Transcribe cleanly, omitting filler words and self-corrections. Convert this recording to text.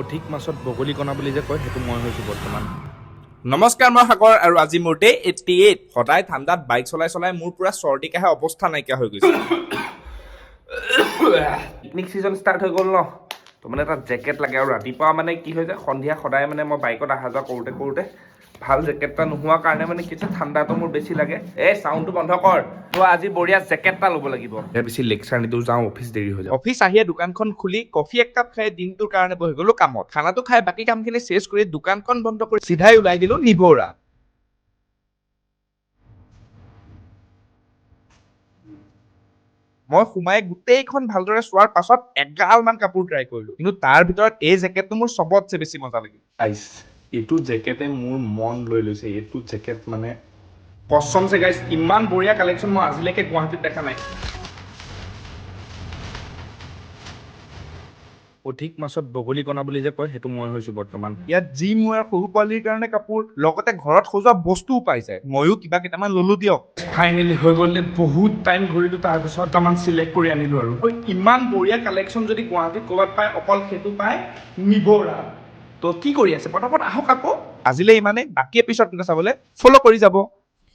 অধিক মাছত বগলী কণা বুলি যে কয় সেইটো মই হৈছোঁ বৰ্তমান। নমস্কাৰ, মই সাগৰ আৰু আজি মোৰ ডে 88। সদায় ঠাণ্ডাত বাইক চলাই চলাই মোৰ পুৰা চৰ্দি কাহে অৱস্থা নাইকিয়া হৈ গৈছে। পিকনিক ছিজন ষ্টাৰ্ট হৈ গ'ল ন, তো মানে এটা জেকেট লাগে আৰু ৰাতিপুৱা মানে কি হৈ যায় সন্ধিয়া সদায় মানে মই বাইকত অহা যোৱা কৰোঁতে ভাল জেকেট এটা নোহোৱা কাৰণে মানে কি হৈছে ঠাণ্ডাটো মোৰ বেছি লাগে। এই চাউণ্ডটো বন্ধ কৰ, তো আজি বঢ়িয়া জেকেট এটা ল'ব লাগিব। ইয়াৰ বেছি লেকচাৰ নিদিওঁ, যাওঁ অফিচ দেৰি হৈ যায়। অফিচ আহিয়ে দোকানখন খুলি কফি এক কাপ খাই দিনটোৰ কাৰণে বহি গ'লো কামত। খানাটো খাই বাকী কামখিনি চেছ কৰি দোকানখন বন্ধ কৰি চিধাই ওলাই দিলো নিবৌৰা। মই সোমাই গোটেইখন ভালদৰে চোৱাৰ পাছত এগালমান কাপোৰ ট্ৰাই কৰিলো, কিন্তু তাৰ ভিতৰত এই জেকেটটো মোৰ চবতছে বেছি মজা লাগিল। গাইছ, এইটো জেকেটে মোৰ মন লৈ লৈছে। এইটো জেকেট মানে কচমছে গাইছ, ইমান বঢ়িয়া কালেকশ্যন মই আজিলৈকে গুৱাহাটীত দেখা নাই। অধিক মাছত বগলী কণা বুলি যে কয় সেইটো মই হৈছোঁ বৰ্তমান। ইয়াত জিম ৱেৰ, সৰু পোৱালীৰ কাৰণে কাপোৰ, লগতে ঘৰত সজোৱা বস্তুও পাই যায়। ময়ো কিবা কেইটামান ললো দিয়ক। ফাইনেলি হৈ গ'ল। বহুত টাইম ঘূৰিলোঁ, তাৰপিছত দুটামান চিলেক্ট কৰি আনিলোঁ আৰু ইমান বঢ়িয়া কালেকশ্যন যদি গুৱাহাটীত ক'ৰবাত পায়, অকল সেইটো পায় নিবৌৰা। তো কি কৰি আছে, পটাপট আহক আকৌ। আজিলৈ ইমানেই, বাকী এপিছড চাবলৈ ফ'ল' কৰি যাব।